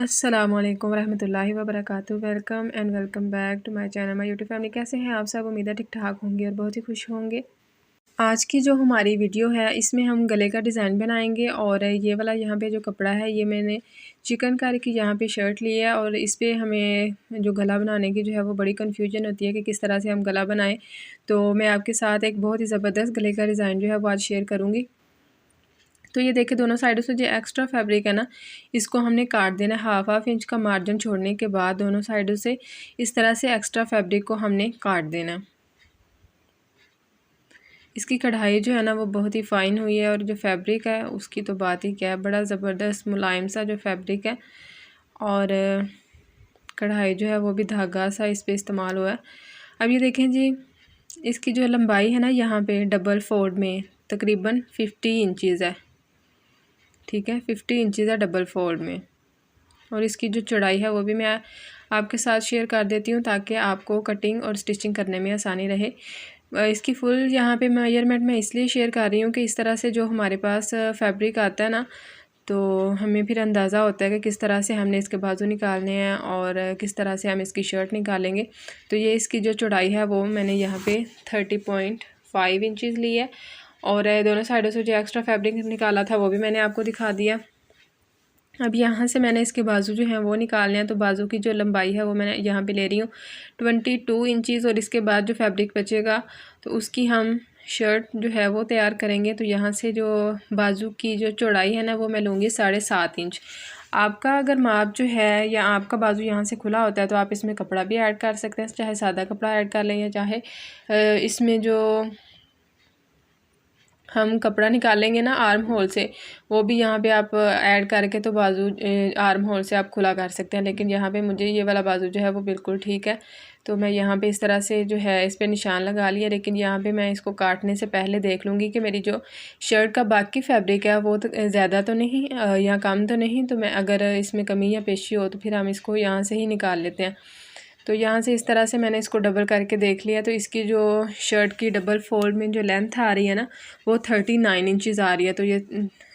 अस्सलामुअलैकुम रहमतुल्लाहि व बरकातुहू। Welcome and welcome back to my channel my YouTube family. कैसे हैं आप सब? उम्मीद है ठीक ठाक होंगे और बहुत ही खुश होंगे। आज की जो हमारी वीडियो है इसमें हम गले का डिज़ाइन बनाएंगे और ये वाला यहाँ पे जो कपड़ा है ये मैंने चिकनकारी की यहाँ पे शर्ट ली है और इस पर हमें जो गला बनाने की जो है वो बड़ी कन्फ्यूजन होती है कि किस तरह से हम गला बनाएं। तो मैं आपके साथ एक बहुत ही ज़बरदस्त गले का डिज़ाइन जो है वो आज शेयर करूँगी। तो ये देखिए दोनों साइडों से जो एक्स्ट्रा फैब्रिक है ना इसको हमने काट देना है। हाफ इंच का मार्जिन छोड़ने के बाद दोनों साइडों से इस तरह से एक्स्ट्रा फैब्रिक को हमने काट देना है। इसकी कढ़ाई जो है ना वो बहुत ही फ़ाइन हुई है और जो फैब्रिक है उसकी तो बात ही क्या है, बड़ा ज़बरदस्त मुलायम सा जो फैब्रिक है और कढ़ाई जो है वो भी धागा सा इस पर इस्तेमाल हुआ है। अब ये देखें जी, इसकी जो लंबाई है ना यहाँ पे डबल फोल्ड में तकरीबन 50 इंचज़ है। ठीक है, 50 इंचज़ है डबल फोल्ड में। और इसकी जो चौड़ाई है वो भी मैं आपके साथ शेयर कर देती हूँ ताकि आपको कटिंग और स्टिचिंग करने में आसानी रहे। इसकी फुल यहाँ पे मेजरमेंट मैं इसलिए शेयर कर रही हूँ कि इस तरह से जो हमारे पास फैब्रिक आता है ना तो हमें फिर अंदाज़ा होता है कि किस तरह से हमने इसके बाजू निकालने हैं और किस तरह से हम इसकी शर्ट निकालेंगे। तो ये इसकी जो चौड़ाई है वो मैंने यहाँ पे 30.5 इंचज़ ली है और दोनों साइडों से जो एक्स्ट्रा फैब्रिक निकाला था वो भी मैंने आपको दिखा दिया। अब यहाँ से मैंने इसके बाजू जो हैं वो निकालने हैं। तो बाजू की जो लंबाई है वो मैंने यहाँ पे ले रही हूँ 22 इंचज़ और इसके बाद जो फैब्रिक बचेगा तो उसकी हम शर्ट जो है वो तैयार करेंगे। तो यहाँ से जो बाजू की जो चौड़ाई है ना वो मैं लूँगी 7.5 इंच। आपका अगर माप जो है या आपका बाजू यहाँ से खुला होता है तो आप इसमें कपड़ा भी ऐड कर सकते हैं, चाहे सादा कपड़ा ऐड कर लें या चाहे इसमें जो हम कपड़ा निकालेंगे ना आर्म होल से वो भी यहाँ पे आप ऐड करके तो बाजू आर्म होल से आप खुला कर सकते हैं। लेकिन यहाँ पे मुझे ये वाला बाजू जो है वो बिल्कुल ठीक है तो मैं यहाँ पे इस तरह से जो है इस पर निशान लगा लिया। लेकिन यहाँ पे मैं इसको काटने से पहले देख लूँगी कि मेरी जो शर्ट का बाकी फैब्रिक है वो तो ज़्यादा तो नहीं या कम तो नहीं। तो मैं अगर इसमें कमी या पेशी हो तो फिर हम इसको यहाँ से ही निकाल लेते हैं। तो यहाँ से इस तरह से मैंने इसको डबल करके देख लिया। तो इसकी जो शर्ट की डबल फोल्ड में जो लेंथ आ रही है ना वो 39 इंचज़ आ रही है। तो ये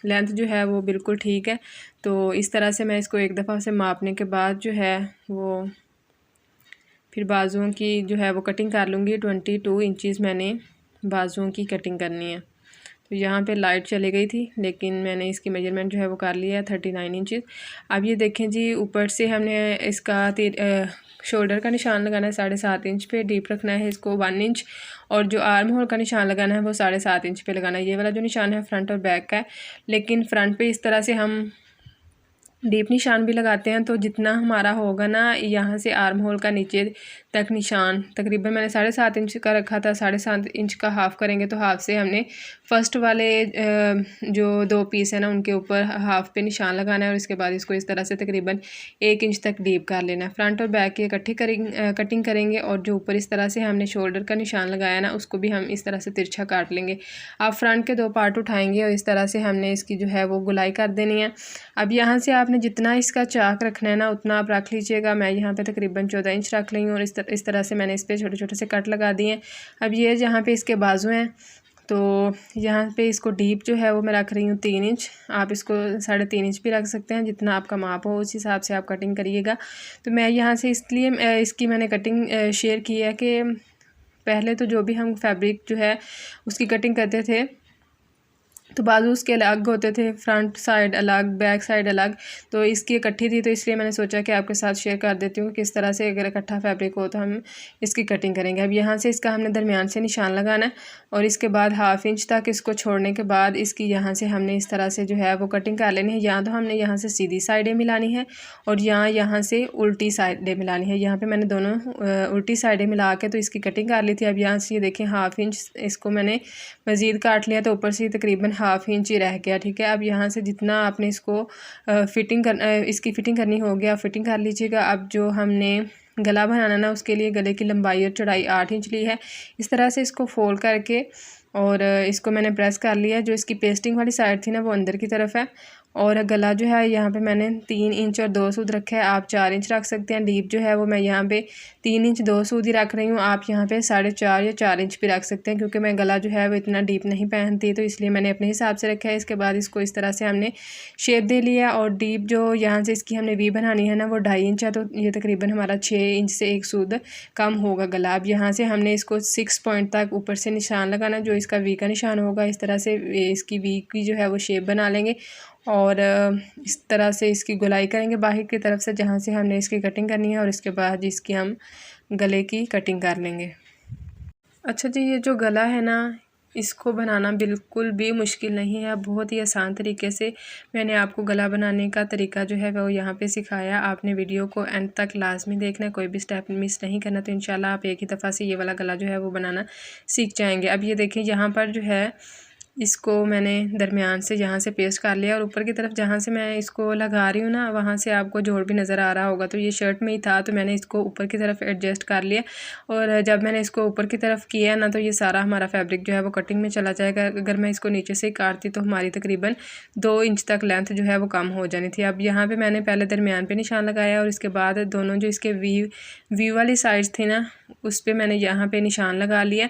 लेंथ जो है वो बिल्कुल ठीक है। तो इस तरह से मैं इसको एक दफ़ा से मापने के बाद जो है वो फिर बाजुओं की जो है वो कटिंग कर लूँगी। 22 इंचज़ मैंने बाजुओं की कटिंग करनी है। तो यहाँ पे लाइट चली गई थी लेकिन मैंने इसकी मेजरमेंट जो है वो कर लिया है 39 इंचज़। अब ये देखें जी, ऊपर से हमने इसका शोल्डर का निशान लगाना है 7.5 इंच पे, डीप रखना है इसको 1 इंच और जो आर्म होल का निशान लगाना है वो 7.5 इंच पे लगाना है। ये वाला जो निशान है फ्रंट और बैक का है, लेकिन फ्रंट पे इस तरह से हम डीप निशान भी लगाते हैं। तो जितना हमारा होगा ना यहाँ से आर्म होल का नीचे तक निशान तकरीबन मैंने 7.5 इंच का रखा था, 7.5 इंच का हाफ़ करेंगे तो हाफ़ से हमने फ़र्स्ट वाले जो 2 पीस है ना उनके ऊपर हाफ़ पे निशान लगाना है और इसके बाद इसको इस तरह से तकरीबन 1 इंच तक डीप कर लेना है। फ्रंट और बैक की इकट्ठी कटिंग करेंगे और जो ऊपर इस तरह से हमने शोल्डर का निशान लगाया ना उसको भी हम इस तरह से तिरछा काट लेंगे। आप फ्रंट के 2 पार्ट उठाएँगे और इस तरह से हमने इसकी जो है वो गुलाई कर देनी है। अब यहाँ से आपने जितना इसका चाक रखना है ना उतना आप रख लीजिएगा। मैं यहाँ पे तकरीबन 14 इंच रख रही हूँ और इस तरह से मैंने इस पर छोटे छोटे से कट लगा दिए हैं। अब ये जहाँ पे इसके बाजू हैं तो यहाँ पे इसको डीप जो है वो मैं रख रही हूँ 3 इंच। आप इसको 3.5 इंच भी रख सकते हैं, जितना आपका माप हो उस हिसाब से आप कटिंग करिएगा। तो मैं यहाँ से इसलिए इसकी मैंने कटिंग शेयर की है कि पहले तो जो भी हम फैब्रिक जो है उसकी कटिंग करते थे तो बाजू उसके अलग होते थे, फ्रंट साइड अलग, बैक साइड अलग। तो इसकी इकट्ठी थी तो इसलिए मैंने सोचा कि आपके साथ शेयर कर देती हूँ कि किस तरह से अगर इकट्ठा फैब्रिक हो तो हम इसकी कटिंग करेंगे। अब यहाँ से इसका हमने दरमियान से निशान लगाना है और इसके बाद हाफ़ इंच तक इसको छोड़ने के बाद इसकी यहाँ से हमने इस तरह से जो है वो कटिंग कर लेनी है। या तो हमने यहाँ से सीधी साइडें मिलानी है और यहाँ से उल्टी साइडें मिलानी है। यहाँ पर मैंने दोनों उल्टी साइडें मिला के तो इसकी कटिंग कर ली थी। अब यहाँ से ये देखें हाफ़ इंच इसको मैंने मज़ीद काट लिया तो ऊपर से तकरीबन हाफ़ इंच ही रह गया। ठीक है, अब यहाँ से जितना आपने इसको इसकी फ़िटिंग करनी होगी आप फ़िटिंग कर लीजिएगा। अब जो हमने गला बनाना ना उसके लिए गले की लंबाई और चौड़ाई 8 इंच ली है। इस तरह से इसको फोल्ड करके और इसको मैंने प्रेस कर लिया। जो इसकी पेस्टिंग वाली साइड थी ना वो अंदर की तरफ है और गला जो है यहाँ पे मैंने 3 इंच और 2 सूद रखा है। आप 4 इंच रख सकते हैं। डीप जो है वो मैं यहाँ पे 3 इंच 2 सूद ही रख रही हूँ। आप यहाँ पे 4.5 या 4 इंच भी रख सकते हैं, क्योंकि मैं गला जो है वो इतना डीप नहीं पहनती, तो इसलिए मैंने अपने हिसाब से रखा है। इसके बाद इसको इस तरह से हमने शेप दे लिया और डीप जो यहाँ से इसकी हमने वी बनानी है ना वो 2.5 इंच है, तो ये तकरीबन हमारा 6 इंच से 1 सूद कम होगा गला। अब यहाँ से हमने इसको 6 पॉइंट तक ऊपर से निशान लगाना, जो इसका वी का निशान होगा। इस तरह से इसकी वी की जो है वो शेप बना लेंगे और इस तरह से इसकी गोलाई करेंगे बाहर की तरफ से, जहाँ से हमने इसकी कटिंग करनी है, और इसके बाद इसकी हम गले की कटिंग कर लेंगे। अच्छा जी, ये जो गला है ना, इसको बनाना बिल्कुल भी मुश्किल नहीं है। बहुत ही आसान तरीके से मैंने आपको गला बनाने का तरीका जो है वो यहाँ पे सिखाया। आपने वीडियो को एंड तक लाजमी देखना है, कोई भी स्टेप मिस नहीं करना, तो इंशाल्लाह आप एक ही दफ़ा से ये वाला गला जो है वो बनाना सीख जाएंगे। अब ये देखिए, यहाँ पर जो है इसको मैंने दरमियान से यहाँ से पेस्ट कर लिया, और ऊपर की तरफ जहाँ से मैं इसको लगा रही हूँ ना, वहाँ से आपको जोड़ भी नज़र आ रहा होगा। तो ये शर्ट में ही था, तो मैंने इसको ऊपर की तरफ एडजस्ट कर लिया, और जब मैंने इसको ऊपर की तरफ किया ना, तो ये सारा हमारा फैब्रिक जो है वो कटिंग में चला जाएगा। अगर मैं इसको नीचे से काटती तो हमारी तकरीबन 2 इंच तक लेंथ जो है वो कम हो जानी थी। अब यहाँ पर मैंने पहले दरमियान पर निशान लगाया, और इसके बाद दोनों जो इसके वी वाली साइड थी ना, उस पर मैंने यहाँ पर निशान लगा लिया,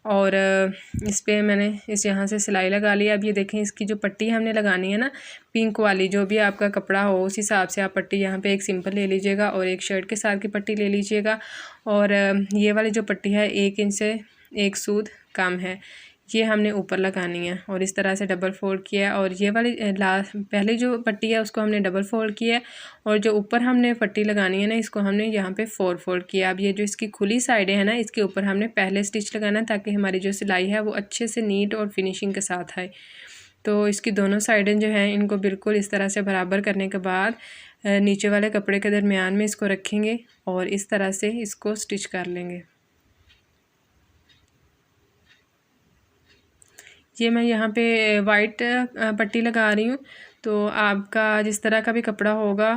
और इस पर मैंने इस यहाँ से सिलाई लगा लिया। अब ये देखें, इसकी जो पट्टी हमने लगानी है ना, पिंक वाली, जो भी आपका कपड़ा हो उस हिसाब से आप पट्टी यहाँ पे एक सिंपल ले लीजिएगा, और एक शर्ट के साथ की पट्टी ले लीजिएगा। और ये वाली जो पट्टी है 1 इंच से 1 सूद कम है, ये हमने ऊपर लगानी है, और इस तरह से डबल फोल्ड किया है। और ये वाली पहले जो पट्टी है उसको हमने डबल फोल्ड किया है, और जो ऊपर हमने पट्टी लगानी है ना, इसको हमने यहाँ पे 4 फोल्ड किया। अब ये जो इसकी खुली साइडें हैं ना, इसके ऊपर हमने पहले स्टिच लगाना है, ताकि हमारी जो सिलाई है वो अच्छे से नीट और फिनिशिंग के साथ आए। तो इसकी दोनों साइडें जो हैं, इनको बिल्कुल इस तरह से बराबर करने के बाद नीचे वाले कपड़े के दरमियान में इसको रखेंगे, और इस तरह से इसको स्टिच कर लेंगे। ये मैं यहाँ पे वाइट पट्टी लगा रही हूँ, तो आपका जिस तरह का भी कपड़ा होगा,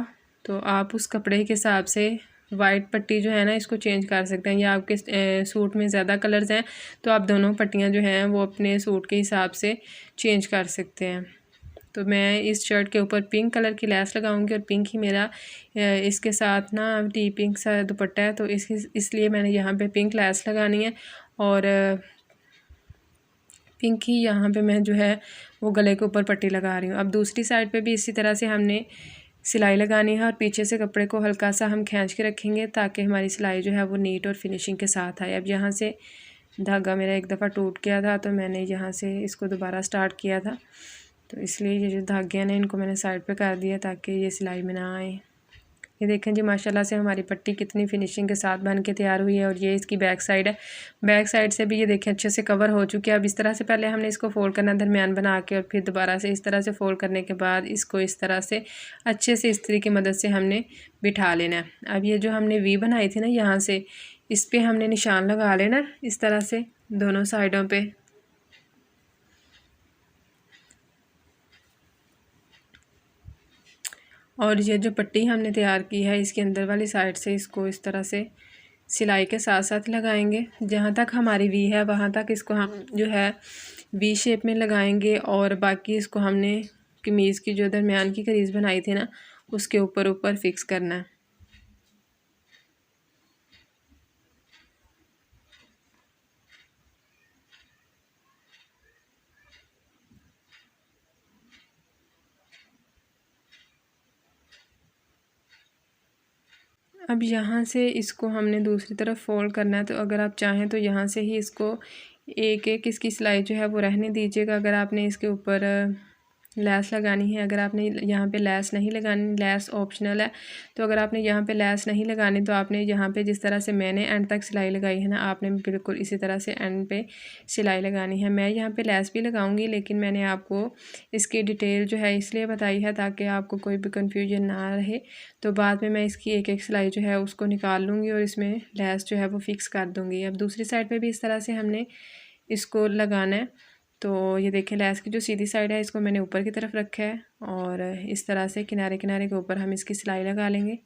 तो आप उस कपड़े के हिसाब से वाइट पट्टी जो है ना, इसको चेंज कर सकते हैं। या आपके सूट में ज़्यादा कलर्स हैं, तो आप दोनों पट्टियाँ जो हैं वो अपने सूट के हिसाब से चेंज कर सकते हैं। तो मैं इस शर्ट के ऊपर पिंक कलर की लेस लगाऊंगी, और पिंक ही मेरा इसके साथ ना टी पिंक सा दुपट्टा है, तो इसलिए मैंने यहाँ पे पिंक लेस लगानी है, और पिंक ही यहाँ पे मैं जो है वो गले के ऊपर पट्टी लगा रही हूँ। अब दूसरी साइड पे भी इसी तरह से हमने सिलाई लगानी है, और पीछे से कपड़े को हल्का सा हम खींच के रखेंगे, ताकि हमारी सिलाई जो है वो नीट और फिनिशिंग के साथ आए। अब यहाँ से धागा मेरा एक दफ़ा टूट गया था, तो मैंने यहाँ से इसको दोबारा स्टार्ट किया था, तो इसलिए ये जो धागे हैं इनको मैंने साइड पे कर दिया, ताकि ये सिलाई में ना आए। ये देखें जी, माशाल्लाह से हमारी पट्टी कितनी फिनिशिंग के साथ बन के तैयार हुई है। और ये इसकी बैक साइड है, बैक साइड से भी ये देखें अच्छे से कवर हो चुकी है। अब इस तरह से पहले हमने इसको फोल्ड करना है दरमियान बना के, और फिर दोबारा से इस तरह से फोल्ड करने के बाद इसको इस तरह से अच्छे से इस्त्री की मदद से हमने बिठा लेना है। अब ये जो हमने वी बनाई थी ना, यहाँ से इस पर हमने निशान लगा लेना इस तरह से दोनों साइडों पर। और ये जो पट्टी हमने तैयार की है, इसके अंदर वाली साइड से इसको इस तरह से सिलाई के साथ साथ लगाएंगे। जहाँ तक हमारी वी है वहाँ तक इसको हम जो है वी शेप में लगाएंगे, और बाकी इसको हमने कमीज़ की जो दरमियान की क्रीज़ बनाई थी ना, उसके ऊपर ऊपर फिक्स करना है। अब यहाँ से इसको हमने दूसरी तरफ फोल्ड करना है, तो अगर आप चाहें तो यहाँ से ही इसको एक एक इसकी सिलाई जो है वो रहने दीजिएगा। अगर आपने इसके ऊपर लैस लगानी है, अगर आपने यहाँ पे लैस नहीं लगानी, लैस ऑप्शनल है, तो अगर आपने यहाँ पे लैस नहीं लगानी, तो आपने यहाँ पे जिस तरह से मैंने एंड तक सिलाई लगाई है ना, आपने बिल्कुल इसी तरह से एंड पे सिलाई लगानी है। मैं यहाँ पे लैस भी लगाऊंगी, लेकिन मैंने आपको इसकी डिटेल जो है इसलिए बताई है ताकि आपको कोई भी कन्फ्यूजन ना रहे। तो बाद में मैं इसकी एक एक सिलाई जो है उसको निकाल लूँगी, और इसमें लैस जो है वो फिक्स कर दूँगी। अब दूसरी साइड पर भी इस तरह से हमने इसको लगाना है। तो ये देखें, लैस की जो सीधी साइड है इसको मैंने ऊपर की तरफ रखा है, और इस तरह से किनारे किनारे के ऊपर हम इसकी सिलाई लगा लेंगे।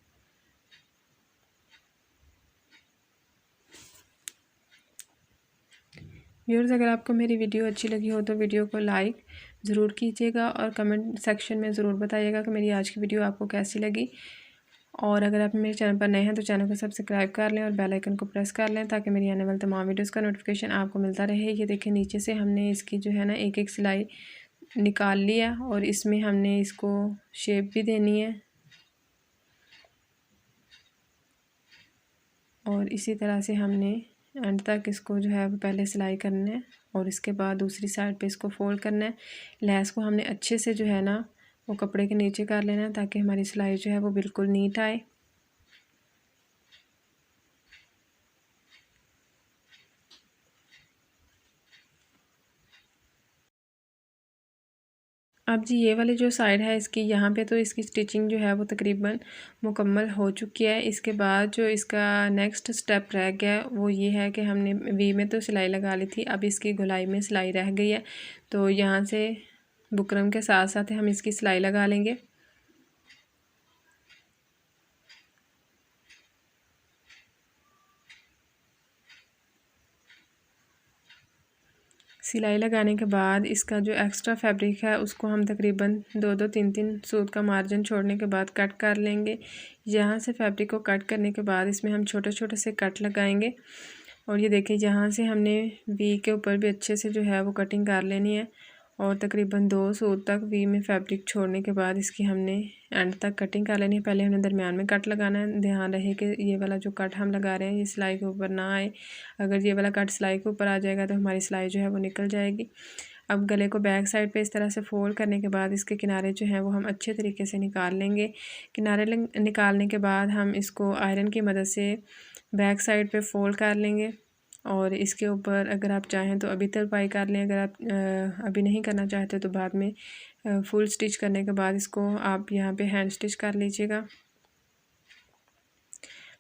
व्यूअर्स, अगर आपको मेरी वीडियो अच्छी लगी हो तो वीडियो को लाइक, ज़रूर कीजिएगा और कमेंट सेक्शन में ज़रूर बताइएगा कि मेरी आज की वीडियो आपको कैसी लगी। और अगर आप मेरे चैनल पर नए हैं तो चैनल को सब्सक्राइब कर लें और बेल आइकन को प्रेस कर लें ताकि मेरी आने वाले तमाम वीडियोस का नोटिफिकेशन आपको मिलता रहे। ये देखिए नीचे से हमने इसकी जो है ना एक एक सिलाई निकाल लिया और इसमें हमने इसको शेप भी देनी है और इसी तरह से हमने एंड तक इसको जो है वो पहले सिलाई करना है और इसके बाद दूसरी साइड पे इसको फोल्ड करना है। लेस को हमने अच्छे से जो है ना वो कपड़े के नीचे कर लेना है ताकि हमारी सिलाई जो है वो बिल्कुल नीट आए। अब जी ये वाली जो साइड है इसकी, यहाँ पे तो इसकी स्टिचिंग जो है वो तकरीबन मुकम्मल हो चुकी है। इसके बाद जो इसका नेक्स्ट स्टेप रह गया है वो ये है कि हमने वी में तो सिलाई लगा ली थी, अब इसकी गोलाई में सिलाई रह गई है। तो यहाँ से बुकरम के साथ साथ हम इसकी सिलाई लगा लेंगे। सिलाई लगाने के बाद इसका जो एक्स्ट्रा फैब्रिक है उसको हम तकरीबन 2-2 3-3 सूत का मार्जिन छोड़ने के बाद कट कर लेंगे। यहाँ से फैब्रिक को कट करने के बाद इसमें हम छोटे छोटे से कट लगाएंगे और ये देखिए यहाँ से हमने वी के ऊपर भी अच्छे से जो है वो कटिंग कर लेनी है और तकरीबन 2 सूत तक वी में फैब्रिक छोड़ने के बाद इसकी हमने एंड तक कटिंग कर लेनी है। पहले हमने दरमियान में कट लगाना है। ध्यान रहे कि ये वाला जो कट हम लगा रहे हैं ये सिलाई के ऊपर ना आए। अगर ये वाला कट सिलाई के ऊपर आ जाएगा तो हमारी सिलाई जो है वो निकल जाएगी। अब गले को बैक साइड पे इस तरह से फोल्ड करने के बाद इसके किनारे जो हैं वो हम अच्छे तरीके से निकाल लेंगे। किनारे निकालने के बाद हम इसको आयरन की मदद से बैक साइड पे फोल्ड कर लेंगे और इसके ऊपर अगर आप चाहें तो अभी तरपाई कर लें। अगर आप अभी नहीं करना चाहते तो बाद में फुल स्टिच करने के बाद इसको आप यहाँ पे हैंड स्टिच कर लीजिएगा।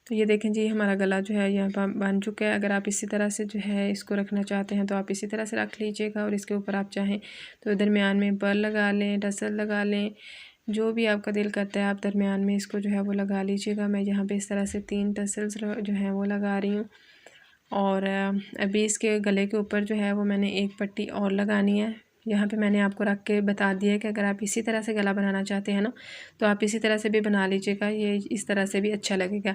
तो ये देखें जी हमारा गला जो है यहाँ पर बन चुका है। अगर आप इसी तरह से जो है इसको रखना चाहते हैं तो आप इसी तरह से रख लीजिएगा और इसके ऊपर आप चाहें तो दरमियान में पर्ल लगा लें, टसल लगा लें, जो भी आपका दिल करता है आप दरमियान में इसको जो है वो लगा लीजिएगा। मैं यहाँ पे इस तरह से 3 टसल्स जो हैं वो लगा रही हूँ और अभी इसके गले के ऊपर जो है वो मैंने एक पट्टी और लगानी है। यहाँ पे मैंने आपको रख के बता दिया है कि अगर आप इसी तरह से गला बनाना चाहते हैं ना तो आप इसी तरह से भी बना लीजिएगा, ये इस तरह से भी अच्छा लगेगा।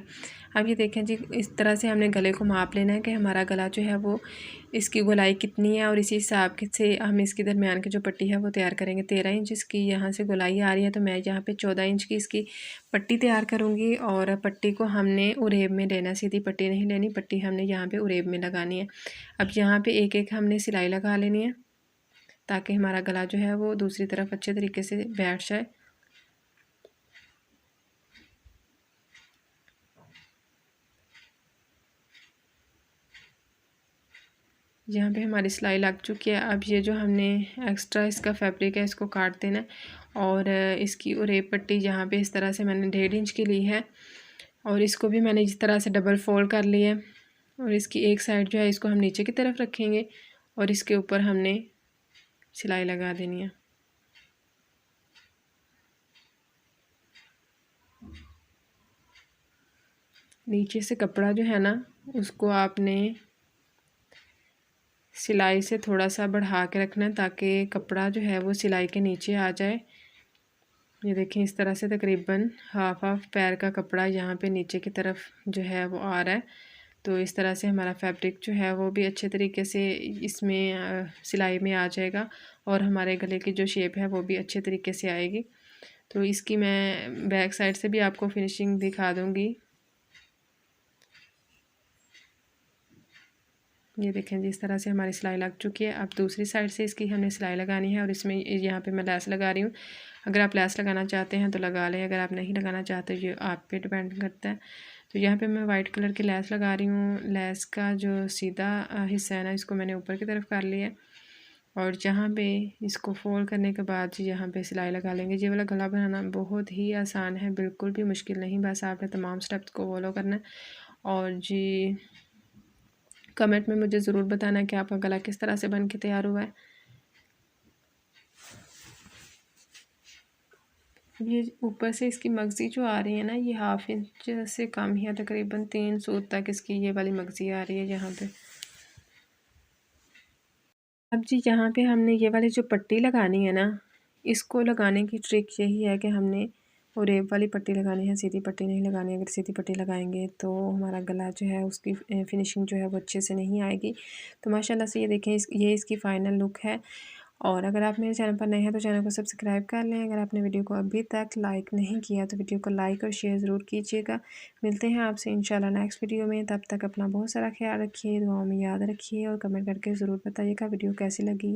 अब ये देखें जी इस तरह से हमने गले को माप लेना है कि हमारा गला जो है वो इसकी गोलाई कितनी है और इसी हिसाब से हम इसकी दरमियान की जो पट्टी है वो तैयार करेंगे। 13 इंच इसकी यहाँ से गोलाई आ रही है तो मैं यहाँ पे 14 इंच की इसकी पट्टी तैयार करूँगी और पट्टी को हमने उरेब में लेना, सीधी पट्टी नहीं लेनी, पट्टी हमने यहाँ पे उरेब में लगानी है। अब यहाँ पे एक एक हमने सिलाई लगा लेनी है ताकि हमारा गला जो है वो दूसरी तरफ अच्छे तरीके से बैठ जाए। यहाँ पे हमारी सिलाई लग चुकी है। अब ये जो हमने एक्स्ट्रा इसका फैब्रिक है इसको काट देना है और इसकी उरेब पट्टी यहाँ पे इस तरह से मैंने 1.5 इंच की ली है और इसको भी मैंने इस तरह से डबल फोल्ड कर लिया है और इसकी एक साइड जो है इसको हम नीचे की तरफ रखेंगे और इसके ऊपर हमने सिलाई लगा देनी है। नीचे से कपड़ा जो है ना उसको आपने सिलाई से थोड़ा सा बढ़ा के रखना है ताकि कपड़ा जो है वो सिलाई के नीचे आ जाए। ये देखें इस तरह से तकरीबन हाफ पैर का कपड़ा यहाँ पे नीचे की तरफ जो है वो आ रहा है। तो इस तरह से हमारा फैब्रिक जो है वो भी अच्छे तरीके से इसमें सिलाई में आ जाएगा और हमारे गले की जो शेप है वो भी अच्छे तरीके से आएगी। तो इसकी मैं बैक साइड से भी आपको फिनिशिंग दिखा दूँगी। ये देखें जी इस तरह से हमारी सिलाई लग चुकी है। अब दूसरी साइड से इसकी हमने सिलाई लगानी है और इसमें यहाँ पे मैं लेस लगा रही हूँ। अगर आप लेस लगाना चाहते हैं तो लगा लें, अगर आप नहीं लगाना चाहते ये आप पे डिपेंड करता है। तो यहाँ पे मैं वाइट कलर की लेस लगा रही हूँ। लेस का जो सीधा हिस्सा है ना इसको मैंने ऊपर की तरफ कर लिया और जहाँ पे इसको फोल्ड करने के बाद यहाँ पे सिलाई लगा लेंगे। ये वाला गला बनाना बहुत ही आसान है, बिल्कुल भी मुश्किल नहीं, बस आपने तमाम स्टेप्स को फॉलो करना है। और जी कमेंट में मुझे ज़रूर बताना कि आपका गला किस तरह से बन के तैयार हुआ है। ये ऊपर से इसकी मगज़ी जो आ रही है ना ये 1/2 इंच से कम ही है, तकरीबन 3 सूत तक इसकी ये वाली मगज़ी आ रही है यहाँ पे। अब जी यहाँ पे हमने ये वाली जो पट्टी लगानी है ना, इसको लगाने की ट्रिक यही है कि हमने वो रेब वाली पट्टी लगानी है, सीधी पट्टी नहीं लगानी। अगर सीधी पट्टी लगाएंगे तो हमारा गला जो है उसकी फिनिशिंग जो है वो अच्छे से नहीं आएगी। तो माशाल्लाह से ये देखें, ये इसकी फ़ाइनल लुक है। और अगर आप मेरे चैनल पर नए हैं तो चैनल को सब्सक्राइब कर लें। अगर आपने वीडियो को अभी तक लाइक नहीं किया तो वीडियो को लाइक और शेयर ज़रूर कीजिएगा। मिलते हैं आपसे इंशाल्लाह नेक्स्ट वीडियो में। तब तक अपना बहुत सारा ख्याल रखिए, दुआओं में याद रखिए और कमेंट करके ज़रूर बताइएगा वीडियो कैसी लगी।